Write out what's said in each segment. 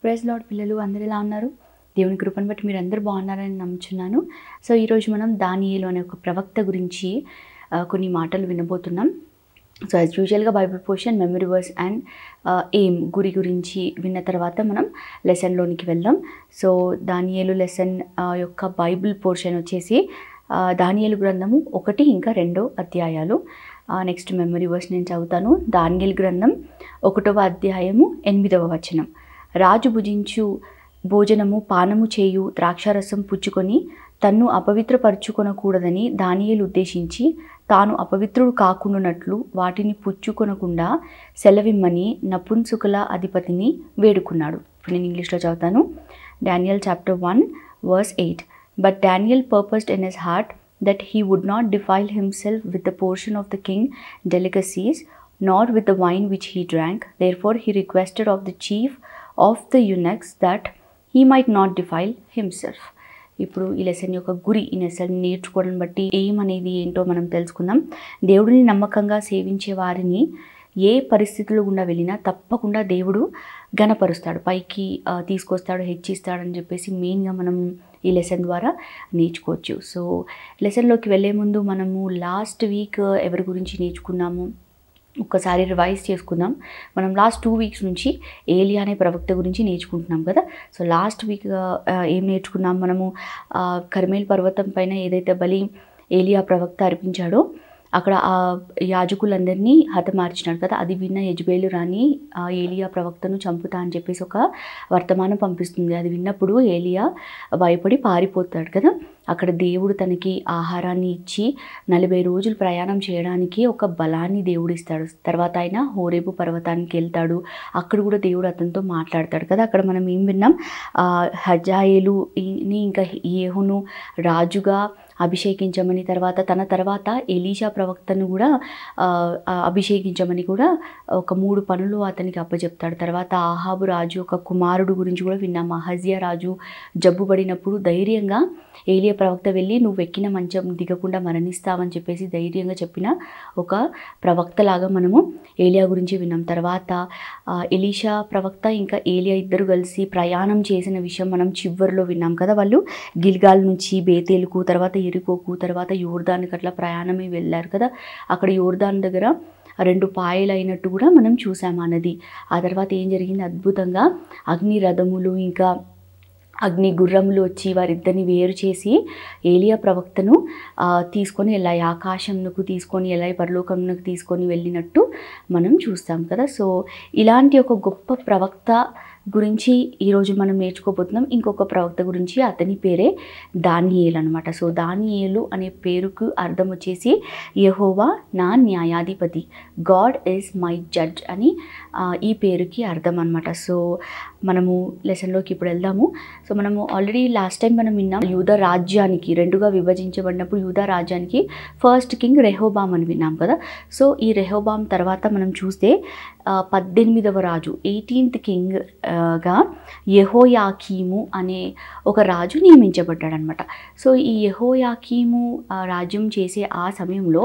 Praise lord పిల్లలు అందరూ ఎలా ఉన్నారు? దేవుని కృపను బట్టి మీరు అందరూ బాగున్నారని నమ్ముచున్నాను. సో ఈరోజు మనం దానియేలు అనే ఒక ప్రవక్త గురించి కొన్ని మాటలు వినబోతున్నాం. సో యాజ్ యూజువల్గా Bible portion, memory verse and aim గురించి విన్న తర్వాత మనం లెసన్లోనికి వెళ్దాం. సో దానియేలు లెసన్ యొక్క బైబిల్ పోర్షన్ వచ్చేసి దానియేలు గ్రంథము 1 ఇంకా 2 అధ్యాయాలు. నెక్స్ట్ మెమరీ వర్స్ నేను చదువుతాను. దానియేలు గ్రంథం 1వ అధ్యాయము 8వ వచనం. రాజు భుజించు భోజనము పానము చేయు ద్రాక్షారసం పుచ్చుకొని తన్ను అపవిత్రపరచుకొనకూడదని దానియేలు ఉద్దేశించి తాను అపవిత్రుడు కాకుండానట్లు వాటిని పుచ్చుకొనకుండా సెలవిమ్మని నపుంసకుల అధిపతిని వేడుకున్నాడు. ఇప్పుడు నేను ఇంగ్లీష్లో చదువుతాను. Daniel chapter 1 verse 8. But Daniel purposed in his heart that he would not defile himself with the portion of the king delicacies, nor with the wine which he drank. Therefore he requested of the chief of the eunuchs that he might not defile himself. ఇప్పుడు ఈ lesson యొక్క గురి, ఈ lesson నేర్చుకోవడం బట్టి ఏమనేది ఏంటో మనం తెలుసుకుందాం. దేవుడిని నమ్మకంగా సేవించే వారిని ఏ పరిస్థితుల్లో గుండా వెళ్ళినా తప్పకుండా దేవుడు ఘనపరుస్తాడు, పైకి తీసుకొస్తాడు, హెచ్చిస్తాడని చెప్పేసి మెయిన్గా మనం ఈ లెసన్ ద్వారా నేర్చుకోవచ్చు. సో లెసన్లోకి వెళ్ళే ముందు మనము లాస్ట్ వీక్ ఎవరి గురించి నేర్చుకున్నాము ఒక్కసారి రివైజ్ చేసుకుందాం. మనం లాస్ట్ 2 వీక్స్ నుంచి ఏలియా అనే ప్రవక్త గురించి నేర్చుకుంటున్నాం కదా. సో లాస్ట్ వీక్ ఏం నేర్చుకున్నాం మనము? కర్మేల్ పర్వతం పైన ఏదైతే బలి ఏలియా ప్రవక్త అర్పించాడో అక్కడ ఆ యాజకులందరినీ హతమార్చినాడు కదా. అది విన్న యెజబేలు రాణి ఏలియా ప్రవక్తను చంపుతా అని చెప్పేసి ఒక వర్తమానం పంపిస్తుంది. అది విన్నప్పుడు ఏలియా భయపడి పారిపోతాడు కదా. అక్కడ దేవుడు తనకి ఆహారాన్ని ఇచ్చి 40 రోజులు ప్రయాణం చేయడానికి ఒక బలాన్ని దేవుడు ఇస్తాడు. తర్వాత ఆయన హోరేబు పర్వతానికి వెళ్తాడు. అక్కడ కూడా దేవుడు అతనితో మాట్లాడతాడు కదా. అక్కడ మనం ఏం విన్నాం? హజాయేలుని ఇంకా యెహూను రాజుగా అభిషేకించమని, తన తర్వాత ఎలీషా ప్రవక్తను కూడా అభిషేకించమని కూడా ఒక 3 పనులు అతనికి అప్పచెప్తాడు. తర్వాత ఆహాబు రాజు ఒక కుమారుడు గురించి కూడా విన్నాం. అహజ్యా రాజు జబ్బుపడినప్పుడు ధైర్యంగా ఏలియా ప్రవక్త వెళ్ళి నువ్వు ఎక్కిన మంచం దిగకుండా మరణిస్తావని చెప్పేసి ధైర్యంగా చెప్పిన ఒక ప్రవక్తలాగా మనము ఏలియా గురించి విన్నాం. తర్వాత ఎలీషా ప్రవక్త ఇంకా ఏలియా ఇద్దరు కలిసి ప్రయాణం చేసిన విషయం మనం చివరిలో విన్నాం కదా. వాళ్ళు గిల్గాల్ నుంచి బేతేలుకు, తర్వాత ఎరికోకు, తర్వాత యోర్దానికి అట్లా ప్రయాణమే వెళ్ళారు కదా. అక్కడ యోర్దాన్ దగ్గర 2 పాయలు అయినట్టు కూడా మనం చూసాము ఆ నది. ఆ తర్వాత ఏం జరిగింది? అద్భుతంగా అగ్ని రథములు ఇంకా అగ్ని గుర్రములు వచ్చి వారిద్దరిని వేరు చేసి ఏలియా ప్రవక్తను తీసుకొని వెళ్ళాయి, ఆకాశంకు తీసుకొని వెళ్ళాయి, పరలోకంకు తీసుకొని వెళ్ళినట్టు మనం చూస్తాం కదా. సో ఇలాంటి ఒక గొప్ప ప్రవక్త గురించి ఈరోజు మనం నేర్చుకోబోతున్నాం. ఇంకొక ప్రవక్త గురించి, అతని పేరే దానియేలు అనమాట. సో దానియేలు అనే పేరుకు అర్థం వచ్చేసి యెహోవా నా న్యాయాధిపతి, గాడ్ ఈజ్ మై జడ్జ్ అని ఈ పేరుకి అర్థం అనమాట. సో మనము లెసన్లోకి ఇప్పుడు వెళ్దాము. సో మనము ఆల్రెడీ లాస్ట్ టైం మనం విన్నాం, యూదా రాజ్యానికి 2గా విభజించబడినప్పుడు యూదా రాజ్యానికి ఫస్ట్ కింగ్ రెహోబాం అని విన్నాం కదా. సో ఈ రెహోబాం తర్వాత మనం చూస్తే 18వ రాజు 18th కింగ్గా యెహోయాకీము అనే ఒక రాజు నియమించబడ్డాడనమాట. సో ఈ యెహోయాకీము రాజ్యం చేసే ఆ సమయంలో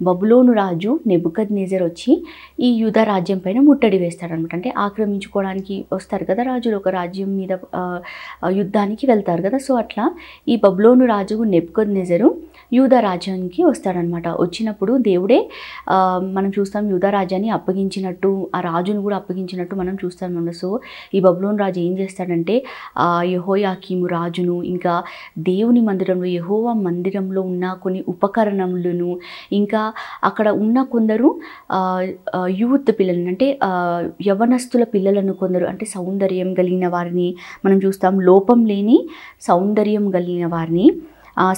బబులోను రాజు నెబుకద్నెజర్ వచ్చి ఈ యూదా రాజ్యం పైన ముట్టడి వేస్తాడనమాట. అంటే ఆక్రమించుకోవడానికి వస్తారు కదా రాజులు, ఒక రాజ్యం మీద యుద్ధానికి వెళ్తారు కదా. సో అట్లా ఈ బబులోను రాజు నెబుకద్నెజరు యూదా రాజ్యానికి వస్తాడనమాట. వచ్చినప్పుడు దేవుడే మనం చూస్తాం యూదా రాజ్యాన్ని అప్పగించినట్టు, ఆ రాజును కూడా అప్పగించినట్టు మనం చూస్తాం. సో ఈ బబులోను రాజు ఏం చేస్తాడంటే యెహోయాకీము రాజును ఇంకా దేవుని మందిరంలో, యెహోవా మందిరంలో ఉన్న కొన్ని ఉపకరణములను, ఇంకా అక్కడ ఉన్న కొందరు యూత్ పిల్లలను, అంటే యవనస్తుల పిల్లలను, కొందరు అంటే సౌందర్యం కలిగిన వారిని మనం చూస్తాం, లోపం లేని సౌందర్యం కలిగిన వారిని,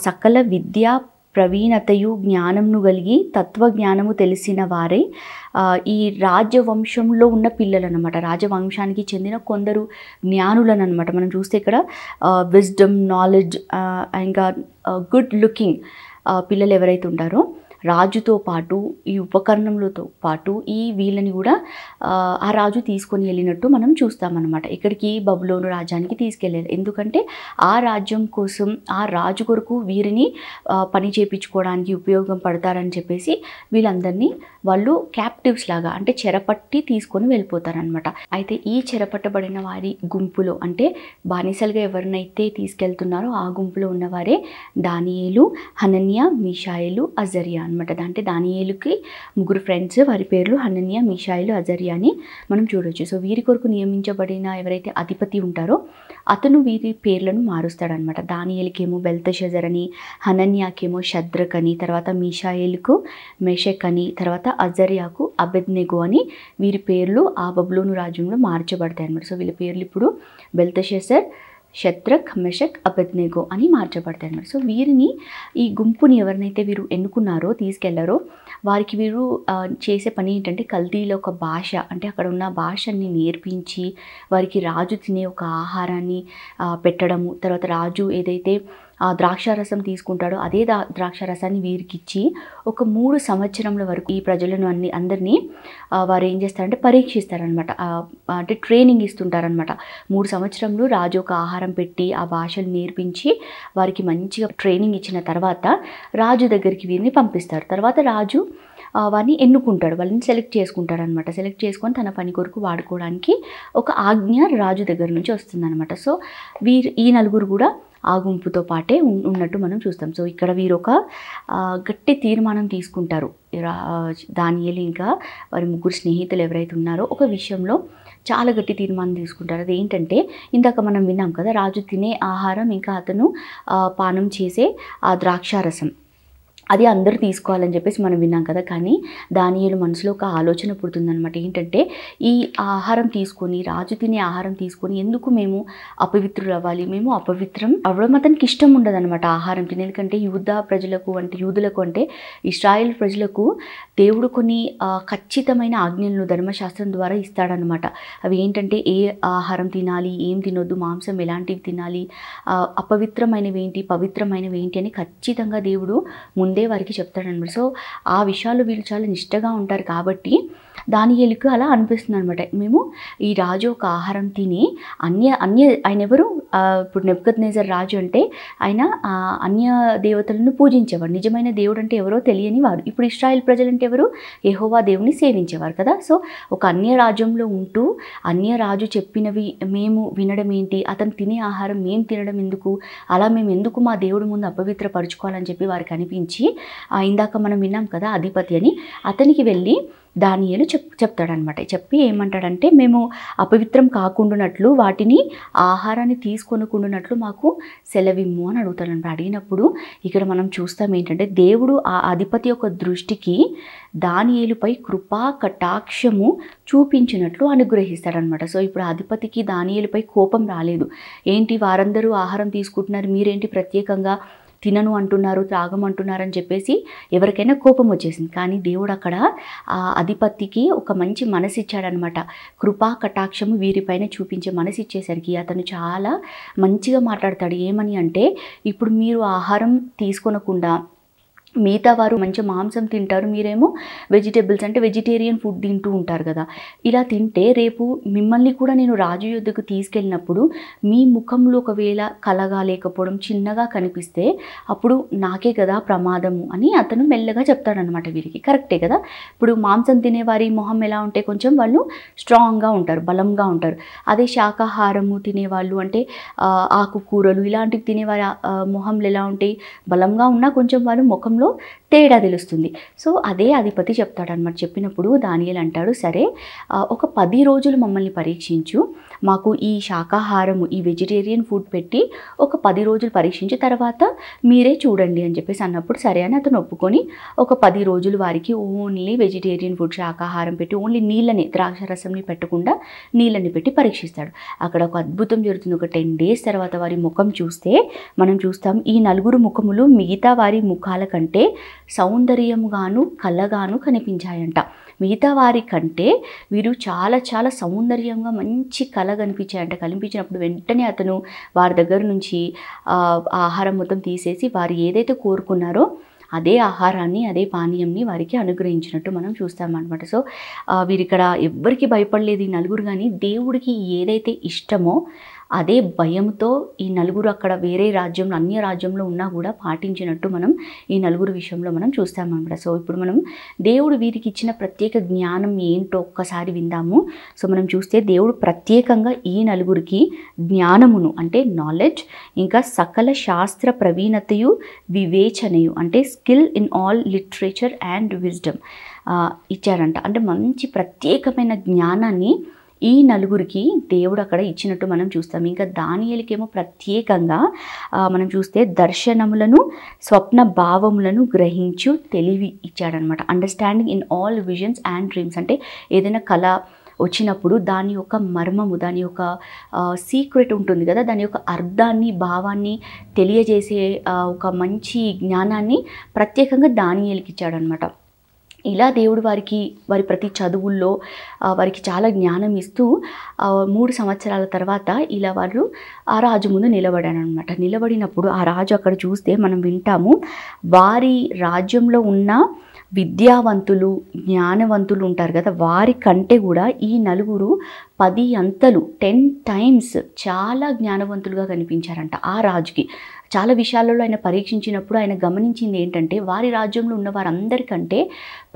సకల విద్యా ప్రవీణతయు జ్ఞానమును కలిగి తత్వజ్ఞానము తెలిసిన వారే ఈ రాజవంశంలో ఉన్న పిల్లలు అనమాట. రాజవంశానికి చెందిన కొందరు జ్ఞానులను అనమాట. మనం చూస్తే ఇక్కడ విజ్డమ్, నాలెడ్జ్ ఇంకా గుడ్ లుకింగ్ పిల్లలు ఎవరైతే ఉంటారో రాజుతో పాటు ఈ ఉపకరణంలతో పాటు ఈ వీళ్ళని కూడా ఆ రాజు తీసుకొని వెళ్ళినట్టు మనం చూస్తామన్నమాట. ఇక్కడికి బబులోను రాజ్యానికి తీసుకెళ్ళారు. ఎందుకంటే ఆ రాజ్యం కోసం ఆ రాజు కొరకు వీరిని పని చేయించుకోవడానికి ఉపయోగం పడతారని చెప్పేసి వీళ్ళందరినీ వాళ్ళు క్యాప్టివ్స్ లాగా అంటే చెరపట్టి తీసుకొని వెళ్ళిపోతారనమాట. అయితే ఈ చెరపట్టబడిన వారి గుంపులో అంటే బానిసలుగా ఎవరినైతే తీసుకెళ్తున్నారో ఆ గుంపులో ఉన్నవారే దానియేలు, హనన్యా, మీషాయేలు, అజర్యా అనమాట. అంటే దానియేలుకి 3 ఫ్రెండ్స్, వారి పేర్లు హనన్యా, మీషాయేలు, అజర్యా అని మనం చూడొచ్చు. సో వీరి కొరకు నియమించబడిన ఎవరైతే అధిపతి ఉంటారో అతను వీరి పేర్లను మారుస్తాడనమాట. దానియేలుకేమో బెల్తెషజర్ అని, హనన్యాకేమో షద్రక్ అని, తర్వాత మీషాయేలుకు మెషక్ అని, తర్వాత అజర్యాకు అబెద్నెగో అని వీరి పేర్లు ఆ బబులోను రాజ్యంలో మార్చబడతాయి అనమాట. సో వీళ్ళ పేర్లు ఇప్పుడు బెల్తెషజర్, షద్రక్, మెషక్, అబెద్నెగో అని మార్చబడతాయి అన్నమాట. సో వీరిని ఈ గుంపుని ఎవరినైతే వీరు ఎన్నుకున్నారో తీసుకెళ్లారో వారికి వీరు చేసే పని ఏంటంటే కల్దీలో ఒక భాష అంటే అక్కడ ఉన్న భాషని నేర్పించి వారికి రాజు తినే ఒక ఆహారాన్ని పెట్టడము, తర్వాత రాజు ఏదైతే ఆ ద్రాక్షారసం తీసుకుంటాడో అదే ద్రాక్షారసాన్ని వీరికి ఇచ్చి ఒక 3 సంవత్సరముల వరకు ఈ ప్రజలను అందరినీ వారు ఏం చేస్తారంటే పరీక్షిస్తారనమాట. అంటే ట్రైనింగ్ ఇస్తుంటారనమాట. 3 సంవత్సరములు రాజు ఒక ఆహారం పెట్టి ఆ భాషలు నేర్పించి వారికి మంచిగా ట్రైనింగ్ ఇచ్చిన తర్వాత రాజు దగ్గరికి వీరిని పంపిస్తారు. తర్వాత రాజు వారిని ఎన్నుకుంటాడు, వాళ్ళని సెలెక్ట్ చేసుకుంటారనమాట. సెలెక్ట్ చేసుకొని తన పని కొరకు వాడుకోవడానికి ఒక ఆజ్ఞ రాజు దగ్గర నుంచి వస్తుందన్నమాట. సో ఈ నలుగురు కూడా ఆ గుంపుతో పాటే ఉన్నట్టు మనం చూస్తాం. సో ఇక్కడ వీరు ఒక గట్టి తీర్మానం తీసుకుంటారు. దానియేలు ఇంకా వారి 3 స్నేహితులు ఎవరైతే ఉన్నారో ఒక విషయంలో చాలా గట్టి తీర్మానం తీసుకుంటారు. అది ఏంటంటే ఇందాక మనం విన్నాం కదా, రాజు తినే ఆహారం ఇంకా అతను పానం చేసే ఆ ద్రాక్షారసం అది అందరూ తీసుకోవాలని చెప్పేసి మనం విన్నాం కదా. కానీ దానియేలు మనసులో ఒక ఆలోచన పుడుతుందనమాట. ఏంటంటే ఈ ఆహారం తీసుకొని రాజు తినే ఆహారం తీసుకొని ఎందుకు మేము అపవిత్రులు అవ్వాలి, మేము అపవిత్రం అవ్వడం అతనికి ఇష్టం ఉండదన్నమాట ఆహారం తినే. ఎందుకంటే యూదులకు అంటే ఇశ్రాయేల్ ప్రజలకు దేవుడు కొన్ని ఖచ్చితమైన ఆజ్ఞలను ధర్మశాస్త్రం ద్వారా ఇస్తాడనమాట. అవి ఏంటంటే ఏ ఆహారం తినాలి, ఏం తినొద్దు, మాంసం ఎలాంటివి తినాలి, అపవిత్రమైనవి ఏంటి, పవిత్రమైనవి ఏంటి అని ఖచ్చితంగా దేవుడు ముందే వారికి చెప్తాడనమాట. సో ఆ విషయాలు వీళ్ళు చాలా నిష్టగా ఉంటారు కాబట్టి దానియేలుకు అలా అనిపిస్తుంది అనమాట. మేము ఈ రాజు ఒక ఆహారం తిని ఆయన ఎవరు, ఇప్పుడు నెబుకద్నెజర్ రాజు అంటే ఆయన అన్య దేవతలను పూజించేవాడు. నిజమైన దేవుడు అంటే ఎవరో తెలియని వారు. ఇప్పుడు ఇశ్రాయేల్ ప్రజలంటే ఎవరు, యెహోవా దేవుని సేవించేవారు కదా. సో ఒక అన్య రాజ్యంలో ఉంటూ అన్య రాజు చెప్పినవి మేము వినడం ఏంటి, అతను తినే ఆహారం మేము తినడం ఎందుకు, అలా మేము ఎందుకు మా దేవుడి ముందు అపవిత్రపరుచుకోవాలని చెప్పి వారికి అనిపించి ఇందాక మనం విన్నాం కదా అధిపతి అని, అతనికి వెళ్ళి దానియేలు చెప్తాడనమాట. చెప్పి ఏమంటాడంటే మేము అపవిత్రం కాకుండానట్లు వాటిని ఆహారాన్ని తీసుకొనకుండానట్లు మాకు సెలవిమ్ము అని అడుగుతాడనమాట. అడిగినప్పుడు ఇక్కడ మనం చూస్తాం ఏంటంటే దేవుడు ఆ అధిపతి యొక్క దృష్టికి దానియేలుపై కృపా కటాక్షము చూపించినట్లు అనుగ్రహిస్తాడనమాట. సో ఇప్పుడు అధిపతికి దానియేలుపై కోపం రాలేదు. ఏంటి వారందరూ ఆహారం తీసుకుంటున్నారు, మీరేంటి ప్రత్యేకంగా తినను అంటున్నారు, త్రాగమంటున్నారు అని చెప్పేసి ఎవరికైనా కోపం వచ్చేసింది. కానీ దేవుడు అక్కడ ఆ అధిపతికి ఒక మంచి మనసు ఇచ్చాడనమాట. కృపా కటాక్షము వీరిపైన చూపించే మనసు ఇచ్చేసరికి అతను చాలా మంచిగా మాట్లాడతాడు. ఏమని అంటే ఇప్పుడు మీరు ఆహారం తీసుకొనకుండా మిగతా వారు మంచి మాంసం తింటారు, మీరేమో వెజిటేబుల్స్ అంటే వెజిటేరియన్ ఫుడ్ తింటూ ఉంటారు కదా. ఇలా తింటే రేపు మిమ్మల్ని కూడా నేను రాజు యొద్దకు తీసుకెళ్ళినప్పుడు మీ ముఖంలో ఒకవేళ కలగా లేకపోవడం చిన్నగా కనిపిస్తే అప్పుడు నాకే కదా ప్రమాదము అని అతను మెల్లగా చెప్తాడనమాట. వీరికి కరెక్టే కదా. ఇప్పుడు మాంసం తినేవారి మొహం ఎలా ఉంటే కొంచెం వాళ్ళు స్ట్రాంగ్గా ఉంటారు, బలంగా ఉంటారు. అదే శాకాహారము తినేవాళ్ళు అంటే ఆకుకూరలు ఇలాంటివి తినేవారి మొహంలు ఎలా ఉంటాయి, బలంగా ఉన్నా కొంచెం వాళ్ళు ముఖంలో తేడా తెలుస్తుంది. సో అదే అధిపతి చెప్తాడనమాట. చెప్పినప్పుడు దానియేలు అంటాడు, సరే ఒక 10 రోజులు మమ్మల్ని పరీక్షించు, మాకు ఈ శాకాహారము ఈ వెజిటేరియన్ ఫుడ్ పెట్టి ఒక 10 రోజులు పరీక్షించి తర్వాత మీరే చూడండి అని చెప్పేసి అన్నప్పుడు సరే అని అతను ఒప్పుకొని ఒక 10 రోజులు వారికి ఓన్లీ వెజిటేరియన్ ఫుడ్ శాకాహారం పెట్టి ఓన్లీ నీళ్ళని ద్రాక్షరసంని పెట్టకుండా నీళ్ళని పెట్టి పరీక్షిస్తాడు. అక్కడ ఒక అద్భుతం జరుగుతుంది. ఒక 10 డేస్ తర్వాత వారి ముఖం చూస్తే మనం చూస్తాం ఈ నలుగురు ముఖములు మిగతా వారి ముఖాల కంటే సౌందర్యముగాను కలగాను కనిపించాయంట. మిగతా వారి కంటే వీరు చాలా చాలా సౌందర్యంగా మంచి కళ కనిపించాయంట. కనిపించినప్పుడు వెంటనే అతను వారి దగ్గర నుంచి ఆహారం మొత్తం తీసేసి వారు ఏదైతే కోరుకున్నారో అదే ఆహారాన్ని అదే పానీయంని వారికి అనుగ్రహించినట్టు మనం చూస్తామన్నమాట. సో వీరిక్కడ ఎవ్వరికి భయపడలేదు ఈ నలుగురు, కానీ దేవుడికి ఏదైతే ఇష్టమో అదే భయంతో ఈ నలుగురు అక్కడ వేరే రాజ్యంలో అన్య రాజ్యంలో ఉన్నా కూడా పాటించినట్టు మనం ఈ నలుగురు విషయంలో మనం చూస్తామన్నమాట. సో ఇప్పుడు మనం దేవుడు వీరికి ఇచ్చిన ప్రత్యేక జ్ఞానం ఏంటో ఒక్కసారి విందాము. సో మనం చూస్తే దేవుడు ప్రత్యేకంగా ఈ నలుగురికి జ్ఞానమును అంటే నాలెడ్జ్, ఇంకా సకల శాస్త్ర ప్రవీణతయు వివేచనయు అంటే skill in all literature and wisdom ఇచ్చారంట. అంటే మంచి ప్రత్యేకమైన జ్ఞానాన్ని ఈ నలుగురికి దేవుడు అక్కడ ఇచ్చినట్టు మనం చూస్తాం. ఇంకా దానియేలుకేమో ప్రత్యేకంగా మనం చూస్తే దర్శనములను స్వప్న భావములను గ్రహించు తెలివి ఇచ్చాడనమాట. Understanding in all visions and dreams అంటే ఏదైనా కళ వచ్చినప్పుడు దాని యొక్క మర్మము, దాని యొక్క సీక్రెట్ ఉంటుంది కదా, దాని యొక్క అర్థాన్ని భావాన్ని తెలియజేసే ఒక మంచి జ్ఞానాన్ని ప్రత్యేకంగా దానియేలుకి ఇచ్చాడనమాట. ఇలా దేవుడు వారి ప్రతి చదువుల్లో వారికి చాలా జ్ఞానం ఇస్తూ 3 సంవత్సరాల తర్వాత ఇలా వారు ఆ రాజు ముందు నిలబడారనమాట. నిలబడినప్పుడు ఆ రాజు అక్కడ చూస్తే మనం వింటాము, వారి రాజ్యంలో ఉన్న విద్యావంతులు జ్ఞానవంతులు ఉంటారు కదా, వారి కంటే కూడా ఈ నలుగురు 10 అంతలు 10 టైమ్స్ చాలా జ్ఞానవంతులుగా కనిపించారంట ఆ రాజుకి. చాలా విషయాలలో ఆయన పరీక్షించినప్పుడు ఆయన గమనించింది ఏంటంటే వారి రాజ్యంలో ఉన్న వారందరికంటే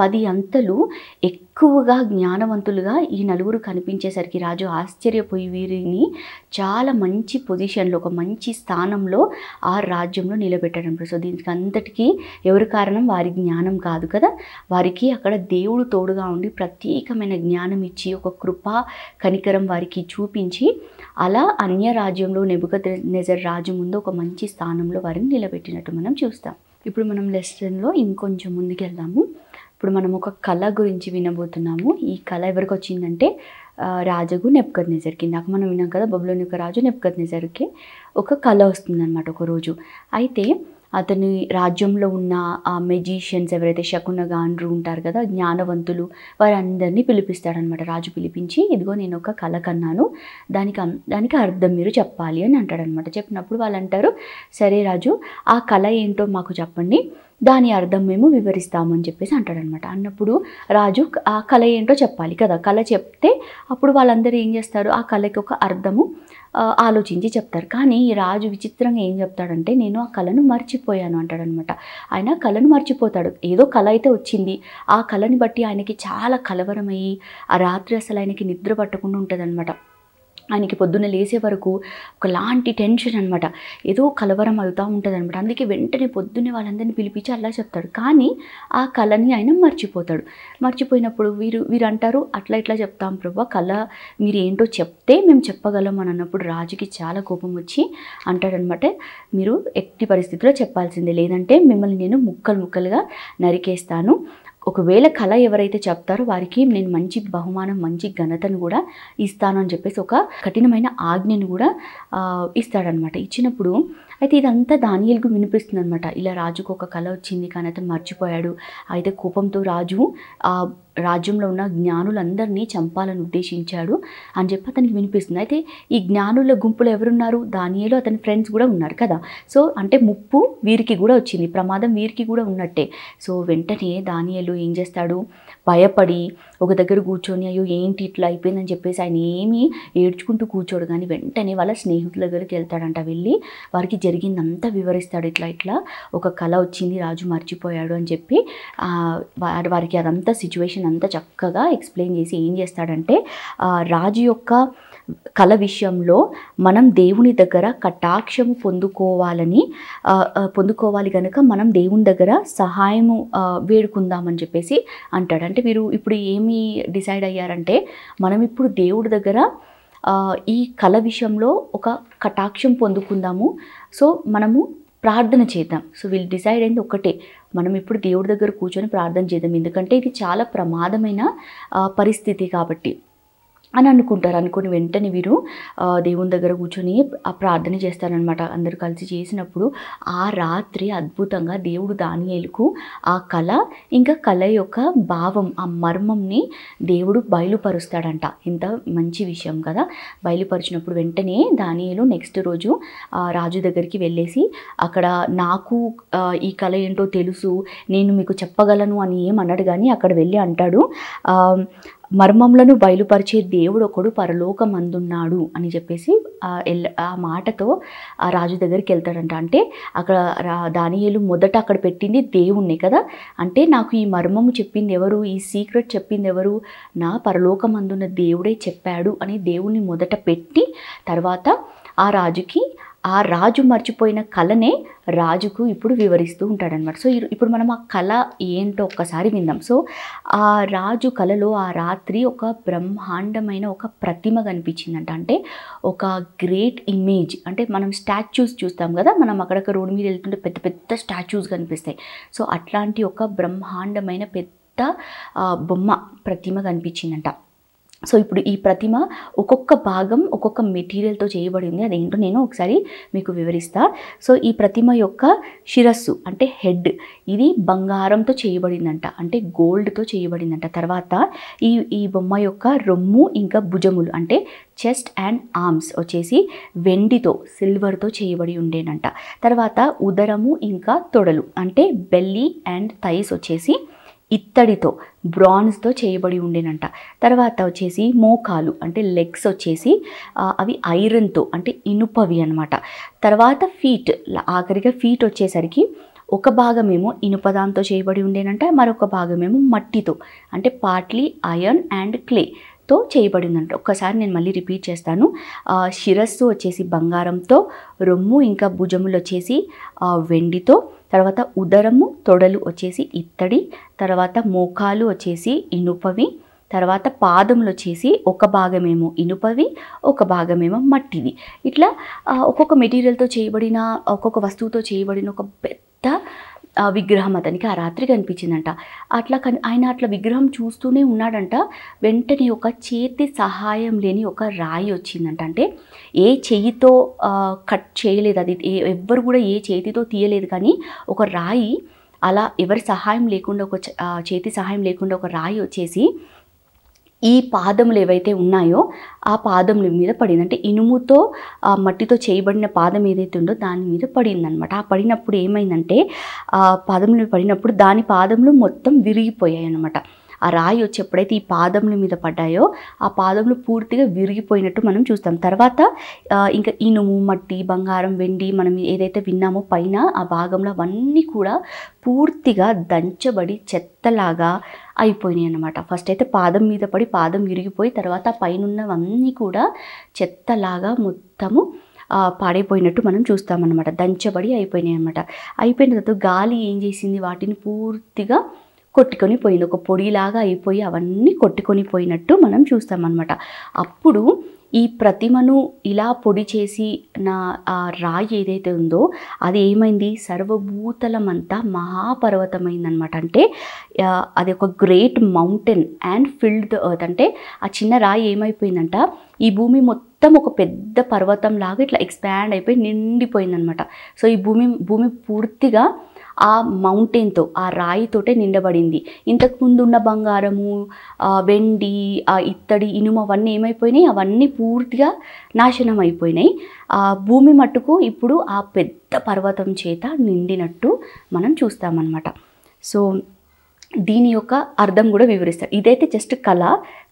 10 అంతలు ఎక్కువగా జ్ఞానవంతులుగా ఈ నలుగురు కనిపించేసరికి రాజు ఆశ్చర్యపోయి వీరిని చాలా మంచి పొజిషన్లో ఒక మంచి స్థానంలో ఆ రాజ్యంలో నిలబెట్టడం. సో దీనికి అంతటికీ ఎవరి కారణం? వారి జ్ఞానం కాదు కదా, వారికి అక్కడ దేవుడు తోడుగా ఉండి ప్రత్యేకమైన జ్ఞానం ఇచ్చి ఒక కృపా కనికరం వారికి చూపించి అలా అన్య రాజ్యంలో నెబుకద్నెజర్ రాజు ముందు ఒక మంచి స్థానంలో వారిని నిలబెట్టినట్టు మనం చూస్తాం. ఇప్పుడు మనం లెసన్లో ఇంకొంచెం ముందుకు వెళ్దాము. ఇప్పుడు మనం ఒక కళ గురించి వినబోతున్నాము. ఈ కళ ఎవరికి వచ్చిందంటే రాజుకు నెబుకద్నెజర్కి. ఇందాక మనం విన్నాం కదా, బబులోని యొక్క రాజు నెబుకద్నెజర్కి ఒక కళ వస్తుందన్నమాట ఒకరోజు. అయితే అతని రాజ్యంలో ఉన్న ఆ మెజిషియన్స్ ఎవరైతే శకునగాండ్రు ఉంటారు కదా, జ్ఞానవంతులు, వారందరినీ పిలిపిస్తాడనమాట. రాజు పిలిపించి ఇదిగో నేను ఒక కళ కన్నాను, దానికి అర్థం మీరు చెప్పాలి అని అంటాడనమాట. చెప్పినప్పుడు వాళ్ళు అంటారు, సరే రాజు ఆ కళ ఏంటో మాకు చెప్పండి, దాని అర్థం మేము వివరిస్తాము అని చెప్పేసి అంటాడనమాట. అన్నప్పుడు రాజు ఆ కళ ఏంటో చెప్పాలి కదా, కళ చెప్తే అప్పుడు వాళ్ళందరూ ఏం చేస్తారు, ఆ కళకి ఒక అర్థము ఆలోచించి చెప్తారు. కానీ ఈ రాజు విచిత్రంగా ఏం చెప్తాడంటే నేను ఆ కళను మర్చిపోయాను అంటాడనమాట. ఆయన కళను మర్చిపోతాడు. ఏదో కళ అయితే వచ్చింది, ఆ కళని బట్టి ఆయనకి చాలా కలవరమయ్యి ఆ రాత్రి అసలు ఆయనకి నిద్ర పట్టకుండా ఉంటుందన్నమాట. ఆయనకి పొద్దున్న లేసే వరకు ఒకలాంటి టెన్షన్ అనమాట, ఏదో కలవరం అవుతూ ఉంటుంది అనమాట. అందుకే వెంటనే పొద్దున్నే వాళ్ళందరినీ పిలిపించి అలా చెప్తాడు. కానీ ఆ కళని ఆయన మర్చిపోతాడు. మర్చిపోయినప్పుడు వీరు అంటారు, అట్లా ఇట్లా చెప్తాం ప్రభు, కళ మీరు ఏంటో చెప్తే మేము చెప్పగలం అని అన్నప్పుడు రాజుకి చాలా కోపం వచ్చి అంటాడనమాట, మీరు ఎట్టి పరిస్థితిలో చెప్పాల్సిందే, లేదంటే మిమ్మల్ని నేను ముక్కలు ముక్కలుగా నరికేస్తాను. ఒకవేళ కళ ఎవరైతే చెప్తారో వారికి నేను మంచి బహుమానం మంచి ఘనతను కూడా ఇస్తాను అని చెప్పేసి ఒక కఠినమైన ఆజ్ఞను కూడా ఇస్తాడనమాట. ఇచ్చినప్పుడు అయితే ఇదంతా దానియేలుకు వినిపిస్తుంది అనమాట. ఇలా రాజుకు ఒక కళ వచ్చింది కానీ అతను మర్చిపోయాడు. అయితే కోపంతో రాజు ఆ రాజ్యంలో ఉన్న జ్ఞానులందరినీ చంపాలని ఉద్దేశించాడు అని చెప్పి అతనికి వినిపిస్తుంది. అయితే ఈ జ్ఞానుల గుంపులో ఎవరున్నారు? దానియేలు అతని ఫ్రెండ్స్ కూడా ఉన్నారు కదా. సో అంటే ముప్పు వీరికి కూడా వచ్చింది, ప్రమాదం వీరికి కూడా ఉన్నట్టే. సో వెంటనే దానియేలు ఏం చేస్తాడు, భయపడి ఒక దగ్గర కూర్చొని అయ్యో ఏంటి ఇట్లా అయిపోయిందని చెప్పేసి ఆయన ఏమీ ఏడ్చుకుంటూ కూర్చోడు, కానీ వెంటనే వాళ్ళ స్నేహితుల దగ్గరికి వెళ్తాడంట. వెళ్ళి వారికి జరిగిందంతా వివరిస్తాడు. ఇట్లా ఒక కళ వచ్చింది, రాజు మర్చిపోయాడు అని చెప్పి వారికి అదంతా సిచ్యువేషన్ అంతా చక్కగా ఎక్స్ప్లెయిన్ చేసి ఏం చేస్తాడంటే రాజు యొక్క కళ విషయంలో మనం దేవుని దగ్గర కటాక్షము పొందుకోవాలి కనుక మనం దేవుని దగ్గర సహాయము వేడుకుందామని చెప్పేసి అంటాడు. అంటే వీరు ఇప్పుడు ఏమి డిసైడ్ అయ్యారంటే మనం ఇప్పుడు దేవుడి దగ్గర ఈ కళ విషయంలో ఒక కటాక్షం పొందుకుందాము, సో మనము ప్రార్థన చేద్దాం. సో వీళ్ళు డిసైడ్ అయింది ఒకటే, మనం ఇప్పుడు దేవుడి దగ్గర కూర్చొని ప్రార్థన చేద్దాం, ఎందుకంటే ఇది చాలా ప్రమాదమైన పరిస్థితి కాబట్టి. అని అనుకుంటారు. అనుకుని వెంటనే వీరు దేవుని దగ్గర కూర్చొని ఆ ప్రార్థన చేస్తారనమాట. అందరూ కలిసి చేసినప్పుడు ఆ రాత్రి అద్భుతంగా దేవుడు దానియేలుకు ఆ కళ, ఇంకా కళ యొక్క భావం, ఆ మర్మంని దేవుడు బయలుపరుస్తాడంట. ఇంత మంచి విషయం కదా. బయలుపరిచినప్పుడు వెంటనే దానియేలు నెక్స్ట్ రోజు రాజు దగ్గరికి వెళ్ళేసి అక్కడ నాకు ఈ కళ ఏంటో తెలుసు, నేను మీకు చెప్పగలను అని ఏమన్నాడు. కానీ అక్కడ వెళ్ళి అంటాడు, మర్మములను బయలుపరిచే దేవుడు ఒకడు పరలోకమందున్నాడు అని చెప్పేసి ఆ మాటతో ఆ రాజు దగ్గరికి వెళ్తాడంట. అంటే అక్కడ దానియేలు మొదట అక్కడ పెట్టింది దేవుణ్ణి కదా. అంటే నాకు ఈ మర్మము చెప్పింది ఎవరు, ఈ సీక్రెట్ చెప్పింది ఎవరు, నా పరలోకమందున్న దేవుడే చెప్పాడు అని దేవుణ్ణి మొదట పెట్టి తర్వాత ఆ రాజుకి ఆ రాజు మర్చిపోయిన కళనే రాజుకు ఇప్పుడు వివరిస్తూ ఉంటాడనమాట. సో ఇప్పుడు మనం ఆ కళ ఏంటో ఒక్కసారి విందాం. సో ఆ రాజు కళలో ఆ రాత్రి ఒక బ్రహ్మాండమైన ఒక ప్రతిమ కనిపించిందంట. అంటే ఒక గ్రేట్ ఇమేజ్, అంటే మనం స్టాచ్యూస్ చూస్తాం కదా, మనం అక్కడక్కడ రోడ్డు మీద వెళ్తుంటే పెద్ద పెద్ద స్టాచ్యూస్ కనిపిస్తాయి. సో అట్లాంటి ఒక బ్రహ్మాండమైన పెద్ద బొమ్మ ప్రతిమ కనిపించిందంట. సో ఇప్పుడు ఈ ప్రతిమ ఒక్కొక్క భాగం ఒక్కొక్క మెటీరియల్తో చేయబడింది. అదేంటో నేను ఒకసారి మీకు వివరిస్తా. సో ఈ ప్రతిమ యొక్క శిరస్సు అంటే హెడ్, ఇది బంగారంతో చేయబడిందంట, అంటే గోల్డ్తో చేయబడిందంట. తర్వాత ఈ బొమ్మ యొక్క రొమ్ము ఇంకా భుజములు అంటే చెస్ట్ అండ్ ఆర్మ్స్ వచ్చేసి వెండితో, సిల్వర్తో చేయబడి ఉండేనంట. తర్వాత ఉదరము ఇంకా తొడలు అంటే బెల్లీ అండ్ థైస్ వచ్చేసి ఇత్తడితో, బ్రాంజ్తో చేయబడి ఉండేనంట. తర్వాత వచ్చేసి మోకాలు అంటే లెగ్స్ వచ్చేసి అవి ఐరన్తో అంటే ఇనుపవి అనమాట. తర్వాత ఫీట్, ఆఖరిగా ఫీట్ వచ్చేసరికి ఒక భాగమేమో ఇనుపదాంతో చేయబడి ఉండేనంట, మరొక భాగమేమో మట్టితో అంటే పార్ట్లీ ఐరన్ అండ్ క్లేతో చేయబడిందంట. ఒక్కసారి నేను మళ్ళీ రిపీట్ చేస్తాను. శిరస్సు వచ్చేసి బంగారంతో, రొమ్ము ఇంకా భుజములు వచ్చేసి వెండితో, తర్వాత ఉదరము తొడలు వచ్చేసి ఇత్తడి, తర్వాత మోకాలు వచ్చేసి ఇనుపవి, తర్వాత పాదములు వచ్చేసి ఒక భాగమేమో ఇనుపవి ఒక భాగమేమో మట్టివి. ఇట్లా ఒక్కొక్క మెటీరియల్తో చేయబడిన, ఒక్కొక్క వస్తువుతో చేయబడిన ఒక పెద్ద విగ్రహం అతనికి ఆ రాత్రి కనిపించిందంట. ఆయన అట్లా విగ్రహం చూస్తూనే ఉన్నాడంట. వెంటనే ఒక చేతి సహాయం లేని ఒక రాయి వచ్చిందంట. అంటే ఏ చెయ్యితో కట్ చేయలేదు, అది ఎవ్వరు కూడా ఏ చేతితో తీయలేదు, కానీ ఒక రాయి అలా ఎవరి సహాయం లేకుండా, ఒక చేతి సహాయం లేకుండా ఒక రాయి వచ్చేసి ఈ పాదములు ఏవైతే ఉన్నాయో ఆ పాదముల మీద పడింది. అంటే ఇనుముతో మట్టితో చేయబడిన పాదం ఏదైతే ఉందో దాని మీద పడిందనమాట. ఆ పడినప్పుడు ఏమైందంటే ఆ పాదముల మీద పడినప్పుడు దాని పాదములు మొత్తం విరిగిపోయాయి అన్నమాట. ఆ రాయి వచ్చి ఎప్పుడైతే ఈ పాదముల మీద పడ్డాయో ఆ పాదములు పూర్తిగా విరిగిపోయినట్టు మనం చూస్తాం. తర్వాత ఇంకా ఇనుము, మట్టి, బంగారం, వెండి మనం ఏదైతే విన్నామో పైన ఆ భాగంలో అవన్నీ కూడా పూర్తిగా దంచబడి చెత్తలాగా అయిపోయినాయి అన్నమాట. ఫస్ట్ అయితే పాదం మీద పడి పాదం విరిగిపోయి తర్వాత పైనున్నవన్నీ కూడా చెత్తలాగా మొత్తము పాడైపోయినట్టు మనం చూస్తామన్నమాట. దంచబడి అయిపోయినాయి అన్నమాట. అయిపోయిన తర్వాత గాలి ఏం చేసింది, వాటిని పూర్తిగా కొట్టుకొని పోయింది. ఒక పొడిలాగా అయిపోయి అవన్నీ కొట్టుకొని పోయినట్టు మనం చూస్తామన్నమాట. అప్పుడు ఈ ప్రతిమను ఇలా పొడి చేసి ఆ రాయి ఏదైతే ఉందో అది ఏమైంది, సర్వభూతలమంతా మహాపర్వతమైందనమాట. అంటే అది ఒక great mountain and field the earth. అంటే ఆ చిన్న రాయి ఏమైపోయిందంట, ఈ భూమి మొత్తం ఒక పెద్ద పర్వతం లాగా ఇట్లా ఎక్స్పాండ్ అయిపోయి నిండిపోయిందనమాట. సో ఈ భూమి పూర్తిగా ఆ మౌంటైన్తో, ఆ రాయితోటే నిండబడింది. ఇంతకుముందు ఉన్న బంగారము, వెండి, ఇత్తడి, ఇనుము అవన్నీ ఏమైపోయినాయి, అవన్నీ పూర్తిగా నాశనం అయిపోయినాయి. భూమి మట్టుకు ఇప్పుడు ఆ పెద్ద పర్వతం చేత నిండినట్టు మనం చూస్తామన్నమాట. సో దీని యొక్క అర్థం కూడా వివరిస్తారు. ఇదైతే జస్ట్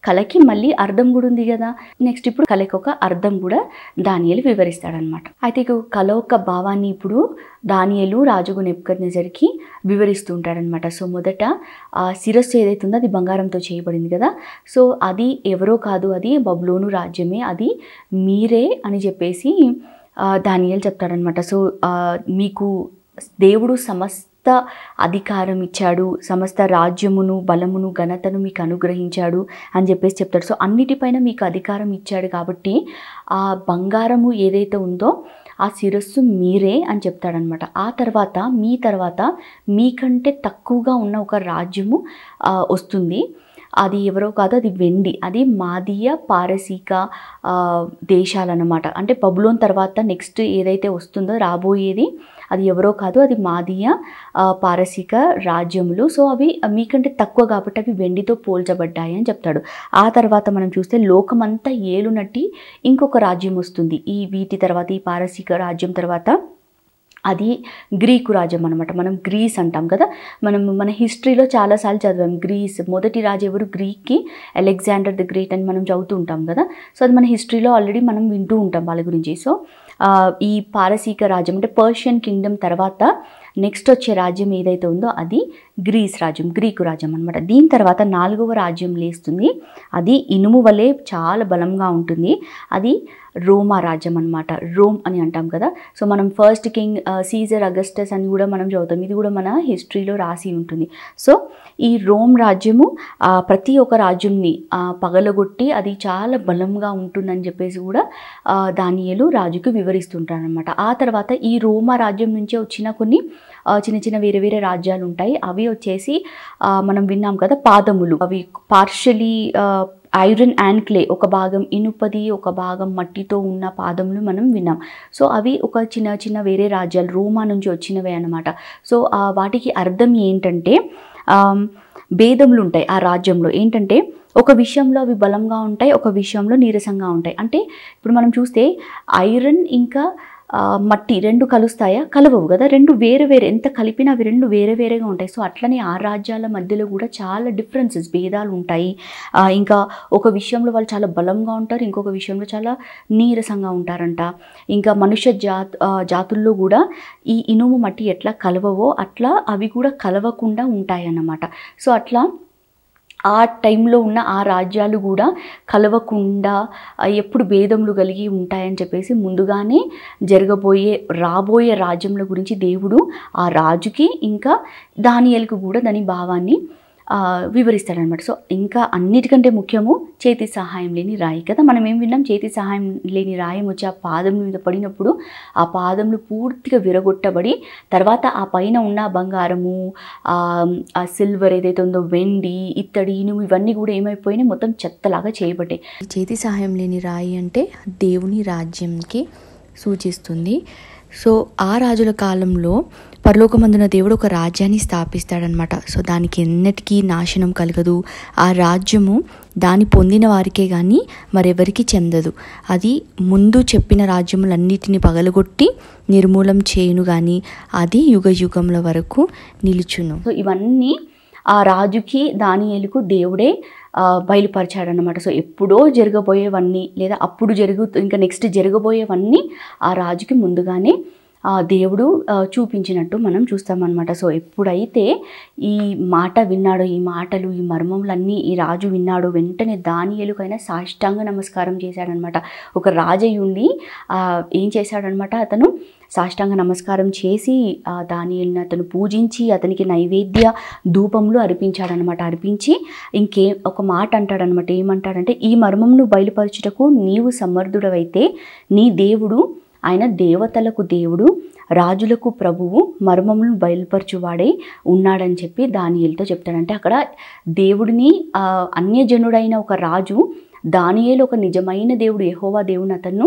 కళకి మళ్ళీ అర్థం కూడా ఉంది కదా. నెక్స్ట్ ఇప్పుడు కళకి ఒక అర్థం కూడా దానియేలు వివరిస్తాడనమాట. అయితే కళ యొక్క భావాన్ని ఇప్పుడు దానియేలు రాజుకు నెబుకద్నెజరుకి వివరిస్తూ ఉంటాడనమాట. సో మొదట శిరస్సు ఏదైతే ఉందో అది బంగారంతో చేయబడింది కదా. సో అది ఎవరో కాదు, అది బబులోను రాజ్యమే, అది మీరే అని చెప్పేసి దానియేలు చెప్తాడనమాట. సో మీకు దేవుడు సమస్త అధికారం ఇచ్చాడు, సమస్త రాజ్యమును, బలమును, ఘనతను మీకు అనుగ్రహించాడు అని చెప్పేసి చెప్తాడు. సో అన్నిటిపైన మీకు అధికారం ఇచ్చాడు కాబట్టి ఆ బంగారము ఏదైతే ఉందో ఆ శిరస్సు మీరే అని చెప్తాడనమాట. ఆ తర్వాత మీకంటే తక్కువగా ఉన్న ఒక రాజ్యము వస్తుంది. అది ఎవరో కాదు, అది వెండి. అది మాదీయ పారసీక దేశాలన్నమాట. అంటే బబులోన్ తర్వాత నెక్స్ట్ ఏదైతే వస్తుందో రాబోయేది అది ఎవరో కాదు, అది మాదీయ పారసీక రాజ్యములు. సో అవి మీకంటే తక్కువ కాబట్టి అవి వెండితో పోల్చబడ్డాయి అని చెప్తాడు. ఆ తర్వాత మనం చూస్తే లోకమంతా ఏలునట్టి ఇంకొక రాజ్యం వస్తుంది. ఈ వీటి తర్వాత, ఈ పారసీక రాజ్యం తర్వాత అది గ్రీకు రాజ్యం అనమాట. మనం గ్రీస్ అంటాం కదా, మన హిస్టరీలో చాలాసార్లు చదివాం. గ్రీస్ మొదటి రాజు ఎవరు? గ్రీక్కి అలెగ్జాండర్ ది గ్రేట్ అని మనం చదువుతూ ఉంటాం కదా. సో అది మన హిస్టరీలో ఆల్రెడీ మనం వింటూ ఉంటాం వాళ్ళ గురించి. సో ఈ పారసీక రాజ్యం అంటే పర్షియన్ కింగ్డమ్ తర్వాత నెక్స్ట్ వచ్చే రాజ్యం ఏదైతే ఉందో అది గ్రీస్ రాజ్యం, గ్రీకు రాజ్యం అనమాట. దీని తర్వాత 4వ రాజ్యం లేస్తుంది. అది ఇనుము వలె చాలా బలంగా ఉంటుంది. అది రోమా రాజ్యం అనమాట. రోమ్ అని అంటాం కదా. సో మనం ఫస్ట్ కింగ్ సీజర్ అగస్టస్ అని కూడా మనం చదువుతాం. ఇది కూడా మన హిస్టరీలో రాసి ఉంటుంది. సో ఈ రోమ్ రాజ్యము ప్రతి ఒక్క రాజ్యంని పగలగొట్టి అది చాలా బలంగా ఉంటుందని చెప్పేసి కూడా దానియేలు రాజుకు వివరిస్తుంటారనమాట. ఆ తర్వాత ఈ రోమా రాజ్యం నుంచే వచ్చిన కొన్ని చిన్న చిన్న వేరే వేరే రాజ్యాలు ఉంటాయి. అవి వచ్చేసి మనం విన్నాం కదా పాదములు. అవి పార్షలీ ఐరన్ అండ్ క్లే, ఒక భాగం ఇనుపది ఒక భాగం మట్టితో ఉన్న పాదములు మనం విన్నాం. సో అవి ఒక చిన్న చిన్న వేరే రాజ్యాలు రోమా నుంచి వచ్చినవే అన్నమాట. సో వాటికి అర్థం ఏంటంటే భేదములు ఉంటాయి ఆ రాజ్యంలో. ఏంటంటే ఒక విషయంలో అవి బలంగా ఉంటాయి, ఒక విషయంలో నీరసంగా ఉంటాయి. అంటే ఇప్పుడు మనం చూస్తే ఐరన్ ఇంకా మట్టి రెండు కలుస్తాయా? కలవవు కదా. రెండు వేరే వేరే, ఎంత కలిపినా అవి రెండు వేరే వేరేగా ఉంటాయి. సో అట్లనే ఆ రాజ్యాల మధ్యలో కూడా చాలా డిఫరెన్సెస్, భేదాలు ఉంటాయి. ఇంకా ఒక విషయంలో వాళ్ళు చాలా బలంగా ఉంటారు, ఇంకొక విషయంలో చాలా నీరసంగా ఉంటారంట. ఇంకా మనుష్య జాతుల్లో కూడా ఈ ఇనుము మట్టి ఎట్లా కలవవో అట్లా అవి కూడా కలవకుండా ఉంటాయి అన్నమాట. సో అట్లా ఆ టైంలో ఉన్న ఆ రాజ్యాలు కూడా కలవకుండా ఎప్పుడు భేదములు కలిగి ఉంటాయని చెప్పేసి ముందుగానే రాబోయే రాజ్యంల గురించి దేవుడు ఆ రాజుకి ఇంకా దానియేలుకు కూడా దాని భావాన్ని వివరిస్తాడనమాట. సో ఇంకా అన్నిటికంటే ముఖ్యము చేతి సహాయం లేని రాయి కదా. మనం ఏం విన్నాం? చేతి సహాయం లేని రాయం వచ్చి ఆ పాదం మీద పడినప్పుడు ఆ పాదములు పూర్తిగా విరగొట్టబడి తర్వాత ఆ పైన ఉన్న బంగారము, ఆ సిల్వర్ ఏదైతే ఉందో, వెండి, ఇత్తడి, ఇనుము ఇవన్నీ కూడా ఏమైపోయినాయి? మొత్తం చెత్తలాగా చేయబడ్డాయి. చేతి సహాయం లేని రాయి అంటే దేవుని రాజ్యంకి సూచిస్తుంది. సో ఆ రాజుల కాలంలో పరలోకమందున దేవుడు ఒక రాజ్యాన్ని స్థాపిస్తాడనమాట. సో దానికి ఎన్నటికీ నాశనం కలగదు. ఆ రాజ్యము దాన్ని పొందిన వారికే కానీ మరెవరికి చెందదు. అది ముందు చెప్పిన రాజ్యములన్నిటిని పగలగొట్టి నిర్మూలం చేయును కానీ అది యుగ యుగముల వరకు నిలుచును. సో ఇవన్నీ ఆ రాజుకి దానియేలుకు దేవుడే బయలుపరిచాడనమాట. సో ఎప్పుడో జరగబోయేవన్నీ లేదా అప్పుడు ఇంకా నెక్స్ట్ జరగబోయేవన్నీ ఆ రాజుకి ముందుగానే దేవుడు చూపించినట్టు మనం చూస్తామన్నమాట. సో ఎప్పుడైతే ఈ మాట విన్నాడో, ఈ మాటలు, ఈ మర్మములన్నీ ఈ రాజు విన్నాడో వెంటనే దానియేలుకైనా సాష్టాంగ నమస్కారం చేశాడనమాట. ఒక రాజయ్యుండి ఏం చేశాడనమాట? అతను సాష్టాంగ నమస్కారం చేసి దానియేలుని అతను పూజించి అతనికి నైవేద్య ధూపములు అర్పించాడనమాట. అర్పించి ఒక మాట అంటాడనమాట. ఏమంటాడంటే, ఈ మర్మమును బయలుపరచుటకు నీవు సమర్థుడవైతే నీ దేవుడు, ఆయన దేవతలకు దేవుడు, రాజులకు ప్రభువు, మర్మములను బయలుపరచువాడై ఉన్నాడని చెప్పి దానియేలుతో చెప్తాడంటే అక్కడ దేవుడిని అన్యజనుడైన ఒక రాజు దానియేలు ఒక నిజమైన దేవుడు యెహోవా దేవుని అతను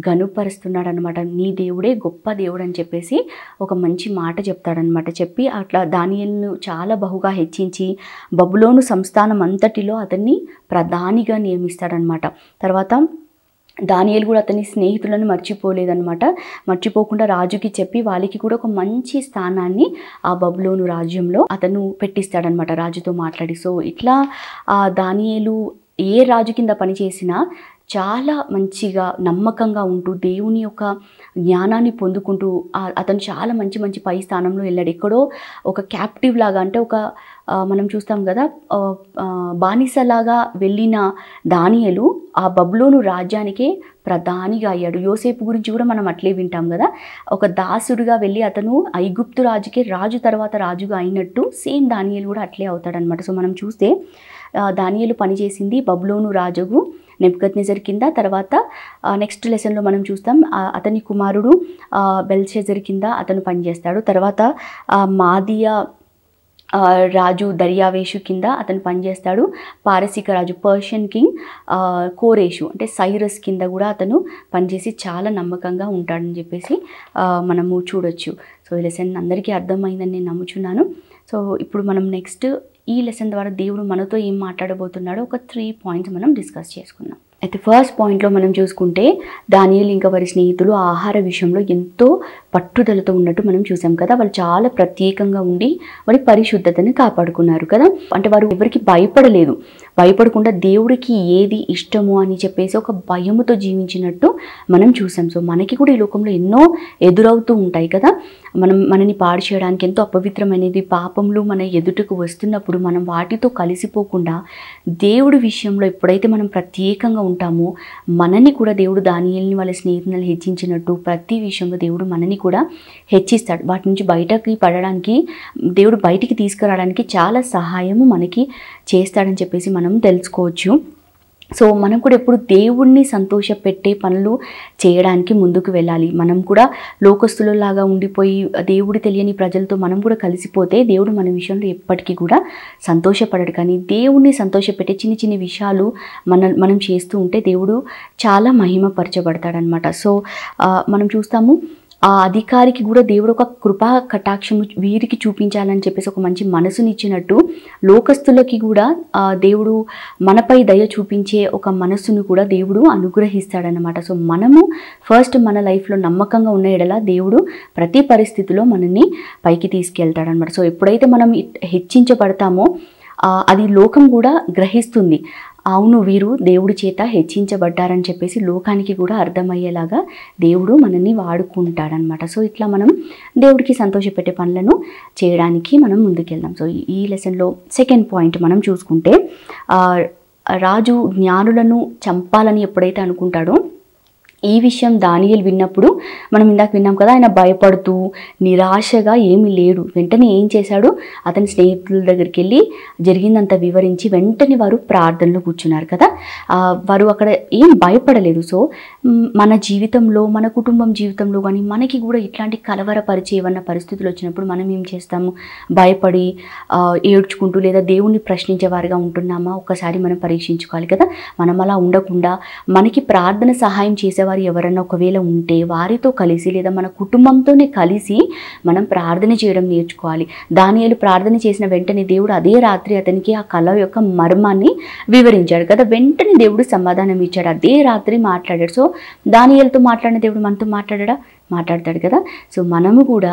గనుపరుస్తున్నాడు అనమాట. నీ దేవుడే గొప్ప దేవుడు అని చెప్పేసి ఒక మంచి మాట చెప్తాడనమాట. చెప్పి అట్లా దానియేలును చాలా బహుగా హెచ్చించి బబులోను సంస్థానం అంతటిలో అతన్ని ప్రధానిగా నియమిస్తాడనమాట. తర్వాత దానియేలు కూడా అతని స్నేహితులను మర్చిపోలేదన్నమాట. మర్చిపోకుండా రాజుకి చెప్పి వాళ్ళకి కూడా ఒక మంచి స్థానాన్ని ఆ బబులోను రాజ్యంలో అతను పెట్టిస్తాడనమాట రాజుతో మాట్లాడి. సో ఇట్లా దానియేలు ఏ రాజు కింద పనిచేసినా చాలా మంచిగా నమ్మకంగా ఉంటూ దేవుని యొక్క జ్ఞానాన్ని పొందుకుంటూ అతను చాలా మంచి మంచి పై స్థానంలో వెళ్ళాడు. ఎక్కడో ఒక క్యాప్టివ్ లాగా, అంటే ఒక మనం చూస్తాం కదా బానిసలాగా వెళ్ళిన దానియేలు ఆ బబులోను రాజ్యానికే ప్రధానిగా అయ్యాడు. యోసేపు గురించి కూడా మనం అట్లే వింటాం కదా. ఒక దాసుడిగా వెళ్ళి అతను ఐగుప్తు రాజుకే రాజు తర్వాత రాజుగా అయినట్టు సేమ్ దానియేలు కూడా అట్లే అవుతాడనమాట. సో మనం చూస్తే దానియేలు పనిచేసింది బబులోను రాజుకు నెబుకద్నెజర్ కింద. తర్వాత నెక్స్ట్ లెసన్లో మనం చూస్తాం అతని కుమారుడు బెల్షెజర్ కింద అతను పనిచేస్తాడు. తర్వాత మాదియా రాజు దర్యావేషు కింద అతను పనిచేస్తాడు. పారసీక రాజు పర్షియన్ కింగ్ కోరేషు అంటే సైరస్ కింద కూడా అతను పనిచేసి చాలా నమ్మకంగా ఉంటాడని చెప్పేసి మనము చూడొచ్చు. సో ఈ లెసన్ అందరికీ అర్థమైందని నేను నమ్ముచున్నాను. సో ఇప్పుడు మనం నెక్స్ట్ ఈ లెసన్ ద్వారా దేవుడు మనతో ఏం మాట్లాడబోతున్నాడో ఒక 3 పాయింట్స్ మనం డిస్కస్ చేసుకుందాం. అయితే ఫస్ట్ పాయింట్లో మనం చూసుకుంటే దానియేలు ఇంకా వారి స్నేహితులు ఆహార విషయంలో ఎంతో పట్టుదలతో ఉన్నట్టు మనం చూసాం కదా. వాళ్ళు చాలా ప్రత్యేకంగా ఉండి వారి పరిశుద్ధతని కాపాడుకున్నారు కదా. అంటే వారు ఎవరికి భయపడకుండా దేవుడికి ఏది ఇష్టమో అని చెప్పేసి ఒక భయముతో జీవించినట్టు మనం చూసాం. సో మనకి కూడా ఈ లోకంలో ఎన్నో ఎదురవుతూ ఉంటాయి కదా. మనని పాడు చేయడానికి ఎంతో అపవిత్రమైనది పాపములు మన ఎదుటకు వస్తున్నప్పుడు మనం వాటితో కలిసిపోకుండా దేవుడి విషయంలో ఎప్పుడైతే మనం ప్రత్యేకంగా ఉంటామో మనని కూడా దేవుడు దానియేలుని వాళ్ళ స్నేహితులను హెచ్చించినట్టు ప్రతి విషయంలో దేవుడు మనని కూడా హెచ్చిస్తాడు. వాటి నుంచి బయటకి పడడానికి దేవుడు బయటికి తీసుకురావడానికి చాలా సహాయము మనకి చేస్తాడని చెప్పేసి మనం తెలుసుకోవచ్చు. సో మనం కూడా ఎప్పుడు దేవుణ్ణి సంతోషపెట్టే పనులు చేయడానికి ముందుకు వెళ్ళాలి. మనం కూడా లోకస్తులలాగా ఉండిపోయి దేవుడు తెలియని ప్రజలతో మనం కూడా కలిసిపోతే దేవుడు మన విషయంలో ఎప్పటికీ కూడా సంతోషపడడు. కానీ దేవుణ్ణి సంతోషపెట్టే చిన్న చిన్న విషయాలు మనం చేస్తూ ఉంటే దేవుడు చాలా మహిమపరచబడతాడనమాట. సో మనం చూస్తాము ఆ అధికారికి కూడా దేవుడు ఒక కృపా కటాక్షము వీరికి చూపించాలని చెప్పేసి ఒక మంచి మనసునిచ్చినట్టు లోకస్తులకి కూడా దేవుడు మనపై దయ చూపించే ఒక మనసును కూడా దేవుడు అనుగ్రహిస్తాడనమాట. సో మనము ఫస్ట్ మన లైఫ్లో నమ్మకంగా ఉన్న ఎడల దేవుడు ప్రతి పరిస్థితిలో మనల్ని పైకి తీసుకెళ్తాడనమాట. సో ఎప్పుడైతే మనం హెచ్చించబడతామో అది లోకం కూడా గ్రహిస్తుంది. అవును వీరు దేవుడి చేత హెచ్చించబడ్డారని చెప్పేసి లోకానికి కూడా అర్థమయ్యేలాగా దేవుడు మనల్ని వాడుకుంటాడనమాట. సో ఇట్లా మనం దేవుడికి సంతోషపెట్టే పనులను చేయడానికి మనం ముందుకెళ్దాం. సో ఈ లెసన్లో సెకండ్ పాయింట్ మనం చూసుకుంటే రాజు జ్ఞానులను చంపాలని ఎప్పుడైతే అనుకుంటాడో ఈ విషయం దానియేలు విన్నప్పుడు మనం ఇందాక విన్నాం కదా, ఆయన భయపడుతూ నిరాశగా ఏమీ లేడు. వెంటనే ఏం చేశాడు, అతని స్నేహితుల దగ్గరికి వెళ్ళి జరిగిందంతా వివరించి వెంటనే వారు ప్రార్థనలో కూర్చున్నారు కదా. వారు అక్కడ ఏం భయపడలేదు. సో మన జీవితంలో మన కుటుంబం జీవితంలో కానీ మనకి కూడా ఇట్లాంటి కలవరపరిచే ఏమన్నా పరిస్థితులు వచ్చినప్పుడు మనం ఏం చేస్తాము, భయపడి ఏడ్చుకుంటూ లేదా దేవుణ్ణి ప్రశ్నించేవారుగా ఉంటున్నామా ఒక్కసారి మనం పరీక్షించుకోవాలి కదా. మనం అలా ఉండకుండా మనకి ప్రార్థన సహాయం చేసేవారు ఎవరన్నా ఒకవేళ ఉంటే వారితో కలిసి లేదా మన కుటుంబంతోనే కలిసి మనం ప్రార్థన చేయడం నేర్చుకోవాలి. దానియేలు ప్రార్థన చేసిన వెంటనే దేవుడు అదే రాత్రి అతనికి ఆ కళ యొక్క మర్మాన్ని వివరించాడు కదా. వెంటనే దేవుడు సమాధానం ఇచ్చాడు, అదే రాత్రి మాట్లాడాడు. సో దానియేలుతో మాట్లాడిన దేవుడు మనతో మాట్లాడతాడు కదా. సో మనము కూడా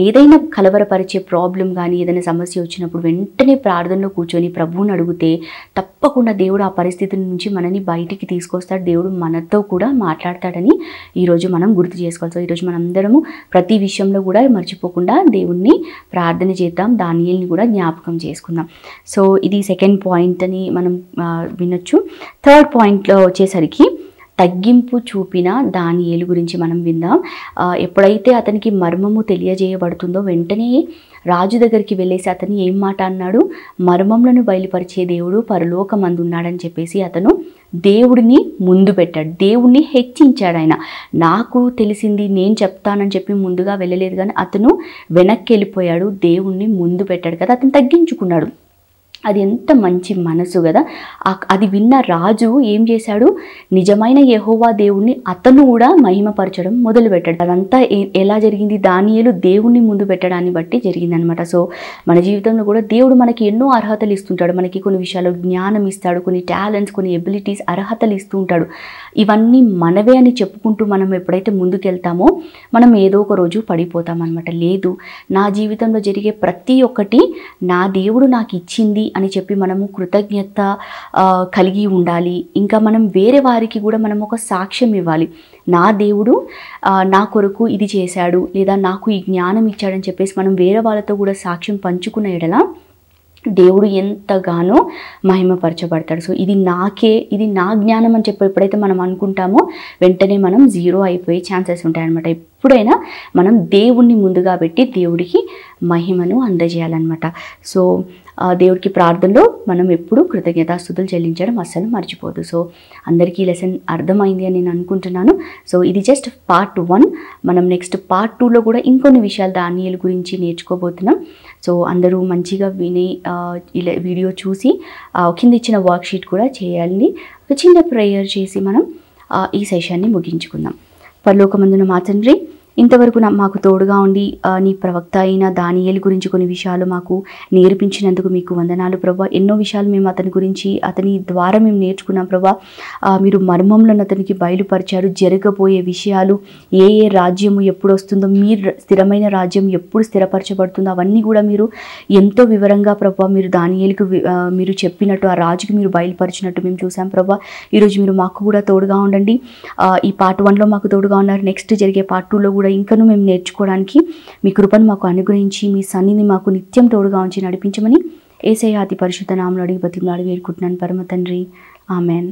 ఏదైనా కలవరపరిచే ప్రాబ్లం కానీ ఏదైనా సమస్య వచ్చినప్పుడు వెంటనే ప్రార్థనలో కూర్చొని ప్రభువుని అడిగితే తప్పకుండా దేవుడు ఆ పరిస్థితి నుంచి మనని బయటికి తీసుకొస్తాడు. దేవుడు మనతో కూడా మాట్లాడతాడని ఈరోజు మనం గుర్తు చేసుకోవాలి. సో ఈరోజు మనందరము ప్రతి విషయంలో కూడా మర్చిపోకుండా దేవుణ్ణి ప్రార్థన చేద్దాం, దానియేలుని కూడా జ్ఞాపకం చేసుకుందాం. సో ఇది సెకండ్ పాయింట్ అని మనం వినొచ్చు. థర్డ్ పాయింట్లో వచ్చేసరికి తగ్గింపు చూపిన దానియేలు గురించి మనం విందాం. ఎప్పుడైతే అతనికి మర్మము తెలియజేయబడుతుందో వెంటనే రాజు దగ్గరికి వెళ్ళేసి అతను ఏం మాట అన్నాడు, మర్మములను బయలుపరిచే దేవుడు పరలోకమందు ఉన్నాడని చెప్పేసి అతను దేవుడిని ముందు పెట్టాడు, దేవుణ్ణి హెచ్చించాడు. ఆయన నాకు తెలిసింది నేను చెప్తానని చెప్పి ముందుగా వెళ్ళలేదు, కానీ అతను వెనక్కి వెళ్ళిపోయాడు, దేవుణ్ణి ముందు పెట్టాడు కదా, అతను తగ్గించుకున్నాడు. అది ఎంత మంచి మనసు కదా. అది విన్న రాజు ఏం చేశాడు, నిజమైన యెహోవా దేవుణ్ణి అతను కూడా మహిమపరచడం మొదలుపెట్టాడు. అదంతా ఎలా జరిగింది, దానియేలు దేవుణ్ణి ముందు పెట్టడాన్ని బట్టి జరిగిందనమాట. సో మన జీవితంలో కూడా దేవుడు మనకి ఎన్నో అర్హతలు ఇస్తుంటాడు. మనకి కొన్ని విషయాలు జ్ఞానం ఇస్తాడు, కొన్ని టాలెంట్స్, కొన్ని ఎబిలిటీస్, అర్హతలు ఇస్తూ ఉంటాడు. ఇవన్నీ మనవే అని చెప్పుకుంటూ మనం ఎప్పుడైతే ముందుకెళ్తామో మనం ఏదో ఒక రోజు పడిపోతామన్నమాట. లేదు, నా జీవితంలో జరిగే ప్రతి ఒక్కటి నా దేవుడు నాకు ఇచ్చింది అని చెప్పి మనము కృతజ్ఞత కలిగి ఉండాలి. ఇంకా మనం వేరే వారికి కూడా మనం ఒక సాక్ష్యం ఇవ్వాలి. నా దేవుడు నా కొరకు ఇది చేశాడు లేదా నాకు ఈ జ్ఞానం ఇచ్చాడని చెప్పేసి మనం వేరే వాళ్ళతో కూడా సాక్ష్యం పంచుకున్న ఎడల దేవుడు ఎంతగానో మహిమపరచబడతాడు. సో ఇది నా జ్ఞానం అని చెప్పి ఎప్పుడైతే మనం అనుకుంటామో వెంటనే మనం జీరో అయిపోయే ఛాన్సెస్ ఉంటాయన్నమాట. ఎప్పుడైనా మనం దేవుణ్ణి ముందుగా పెట్టి దేవుడికి మహిమను అందజేయాలన్నమాట. సో దేవుడికి ప్రార్థనలో మనం ఎప్పుడు కృతజ్ఞతాస్తుతులు చెల్లించడం అస్సలు మర్చిపోదు. సో అందరికీ ఈ లెసన్ అర్థమైంది అని నేను అనుకుంటున్నాను. సో ఇది జస్ట్ పార్ట్ 1. మనం నెక్స్ట్ పార్ట్ 2లో కూడా ఇంకొన్ని విషయాలు దానియేలు గురించి నేర్చుకోబోతున్నాం. సో అందరూ మంచిగా విని ఇలా వీడియో చూసి కింద ఇచ్చిన వర్క్షీట్ కూడా చేయాలి. ఒక చిన్న ప్రేయర్ చేసి మనం ఈ సెషన్ని ముగించుకుందాం. పరలోకమందున మా తండ్రి, ఇంతవరకు మాకు తోడుగా ఉండి నీ ప్రవక్త అయిన దానియేలు గురించి కొన్ని విషయాలు మాకు నేర్పించినందుకు మీకు వందనాలు ప్రభా. ఎన్నో విషయాలు మేము అతని గురించి అతని ద్వారా మేము నేర్చుకున్నాం ప్రభా. మీరు మర్మంలను అతనికి బయలుపరిచారు. జరగబోయే విషయాలు, ఏ రాజ్యము ఎప్పుడు వస్తుందో, మీరు స్థిరమైన రాజ్యం ఎప్పుడు స్థిరపరచబడుతుందో అవన్నీ కూడా మీరు ఎంతో వివరంగా ప్రభా మీరు దానియేలుకు మీరు చెప్పినట్టు, ఆ రాజుకి మీరు బయలుపరిచినట్టు మేము చూసాం ప్రభా. ఈరోజు మీరు మాకు కూడా తోడుగా ఉండండి. ఈ పార్ట్ 1లో మాకు తోడుగా ఉన్నారు. నెక్స్ట్ జరిగే పార్ట్ 2లో కూడా ఇంకనూ మేము నేర్చుకోవడానికి మీ కృపను మాకు అనుగ్రహించి మీ సన్నిధిని మాకు నిత్యం తోడుగా ఉంచి నడిపించమని యేసయ్య అతి పరిశుద్ధ నామములో అడిగి బతిమలాడి వేడుకుంటున్నాను పరమ తండ్రి. ఆమెన్.